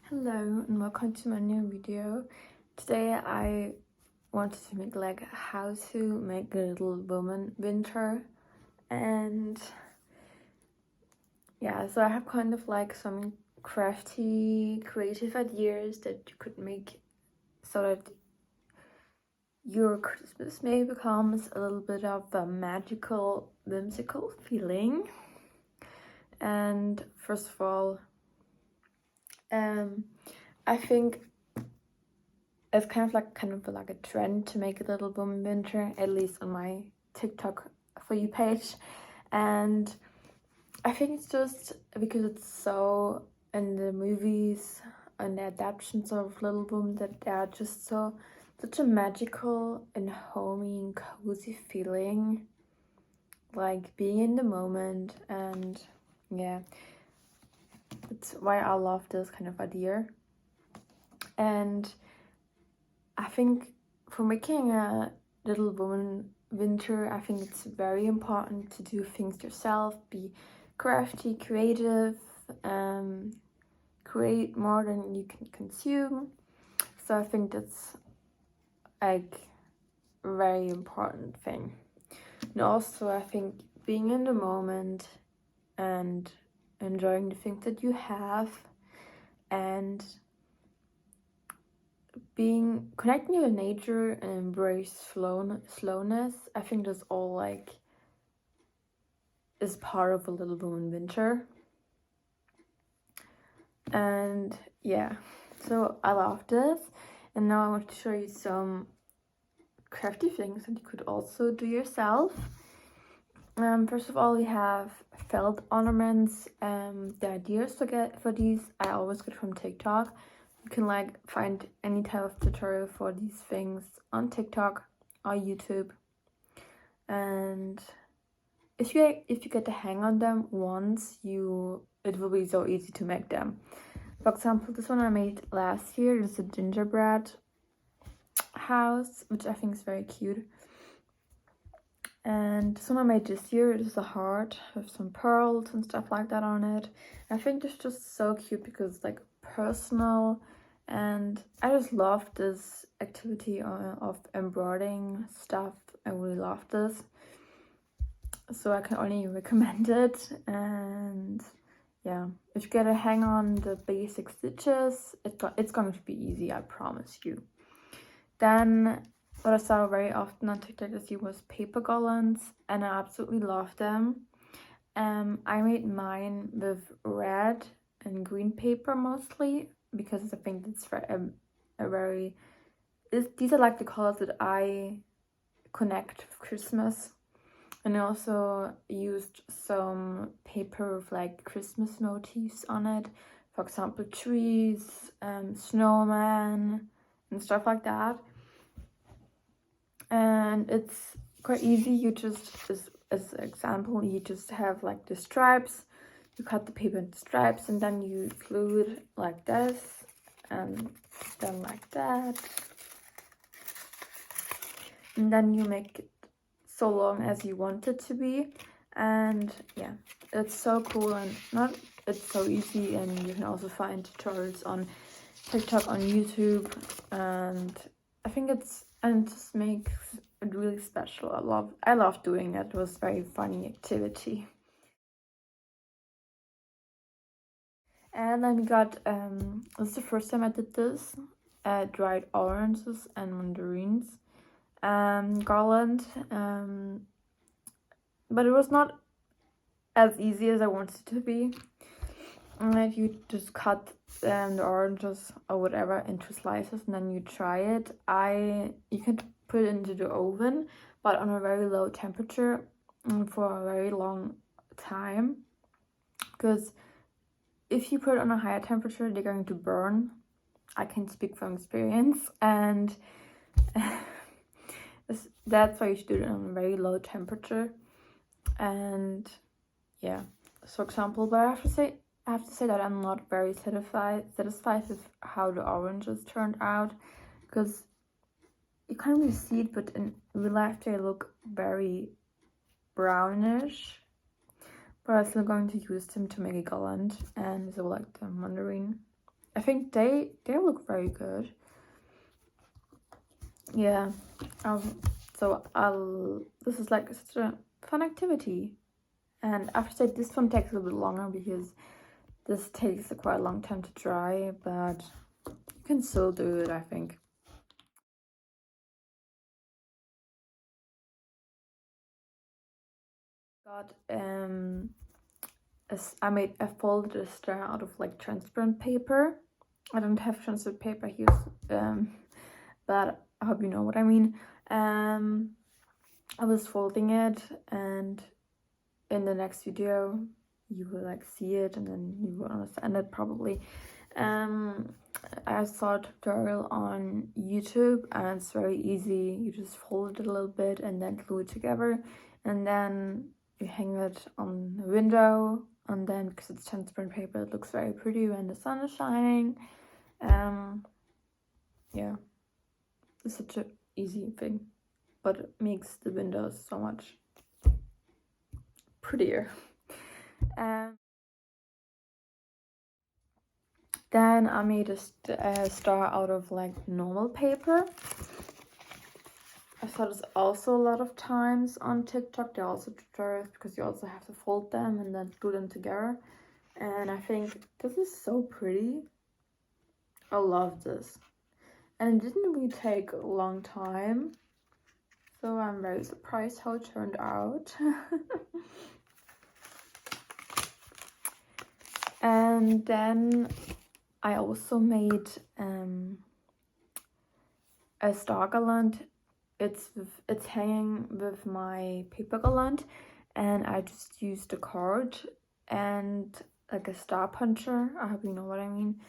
Hello and welcome to my new video. Today I wanted to make like how to make a little woman winter, and yeah, so I have kind of like some crafty creative ideas that you could make so that your Christmas maybe becomes a little bit of a magical, whimsical feeling. And first of all, I think it's kind of like a trend to make a little woman winter, at least on my TikTok For You page. And I think it's just because it's so in the movies and the adaptations of Little Women that they are just such a magical and homey and cozy feeling, like being in the moment. And yeah, that's why I love this kind of idea. And I think for making a little woman winter, I think it's very important to do things yourself, be crafty, creative, create more than you can consume. So I think that's like a very important thing. And also I think being in the moment and enjoying the things that you have and connecting to nature and embrace slowness, I think that's all like is part of a little woman winter. And yeah, so I love this, and now I want to show you some crafty things that you could also do yourself. First of all, we have felt ornaments. The ideas to get for these I always get from TikTok. You can like find any type of tutorial for these things on TikTok or YouTube. And if you get the hang on them once, it will be so easy to make them. For example, this one I made last year. It's a gingerbread house, which I think is very cute. And this one I made this year. It is a heart with some pearls and stuff like that on it. I think it's just so cute because it's like personal, and I just love this activity of embroidering stuff. I really love this, so I can only recommend it. And yeah, if you get a hang on the basic stitches, it's going to be easy, I promise you. Then what I saw very often on TikTok was paper garlands, and I absolutely love them. I made mine with red and green paper mostly because I think it's these are like the colors that I connect with Christmas. And I also used some paper with like Christmas motifs on it, for example trees, snowman and stuff like that. And it's quite easy. You just, as an example, you just have like the stripes. You cut the paper into stripes, and then you glue it like this, and then like that. And then you make it so long as you want it to be. And yeah, it's so cool, and it's so easy. And you can also find tutorials on TikTok, on YouTube, and I think it just makes it really special. I love doing it. It was a very funny activity. And then we got this is the first time I did this, dried oranges and mandarins garland, but it was not as easy as I wanted it to be. And if you just cut the oranges or whatever into slices and then you try it, you can put it into the oven, but on a very low temperature for a very long time, because if you put it on a higher temperature, they're going to burn. I can speak from experience, and that's why you should do it on a very low temperature. And yeah, so for example, but I have to say that I'm not very satisfied with how the oranges turned out, because you can't really see it, but in real life they look very brownish. But I'm still going to use them to make a garland, and so like the mandarin. I think they look very good. Yeah. This is like such a fun activity. And I have to say this one takes a little bit longer because this takes quite a long time to dry, but you can still do it, I think. Got I made a folded star out of like transparent paper. I don't have transparent paper here, but I hope you know what I mean. I was folding it, and in the next video you will like see it, and then you will understand it probably. I saw a tutorial on YouTube, and it's very easy. You just fold it a little bit and then glue it together, and then you hang it on the window, and then because it's transparent paper, it looks very pretty when the sun is shining. Yeah, it's such an easy thing, but it makes the windows so much prettier. Then I made a star out of like normal paper. I saw this also a lot of times on TikTok. There are also tutorials because you also have to fold them and then glue them together. And I think this is so pretty. I love this. And it didn't really take a long time. So I'm very surprised how it turned out. And then I also made a star garland. It's hanging with my paper garland, and I just used a card and like a star puncher, I hope you know what I mean,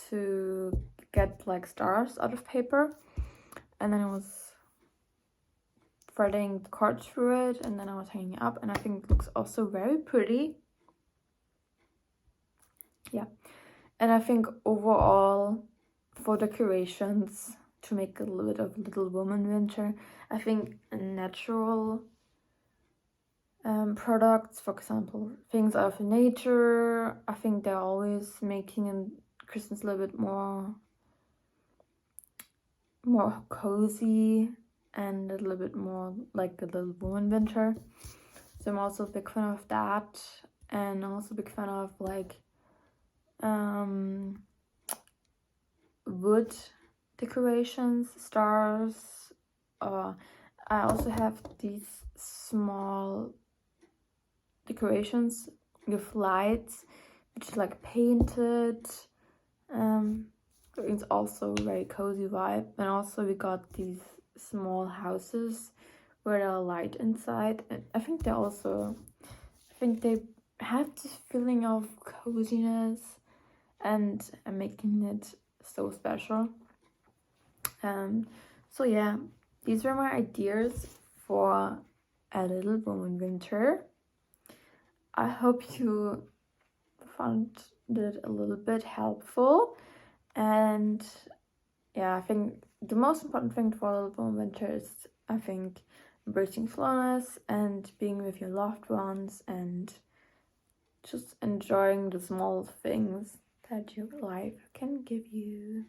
to get like stars out of paper. And then I was threading the card through it, and then I was hanging it up, and I think it looks also very pretty. Yeah, and I think overall for decorations, to make a little bit of Little Woman winter, I think natural products, for example, things out of nature, I think they're always making Christmas a little bit more cozy and a little bit more like a Little Woman winter. So I'm also a big fan of that, and I'm also a big fan of like wood decorations, stars. I also have these small decorations with lights, which is like painted. It's also a very cozy vibe. And also we got these small houses where there are light inside, and I think they have this feeling of coziness and making it so special. So yeah, these were my ideas for a Little Woman winter. I hope you found it a little bit helpful, and yeah, I think the most important thing for Little Woman winter is, I think, embracing slowness and being with your loved ones and just enjoying the small things that your life can give you.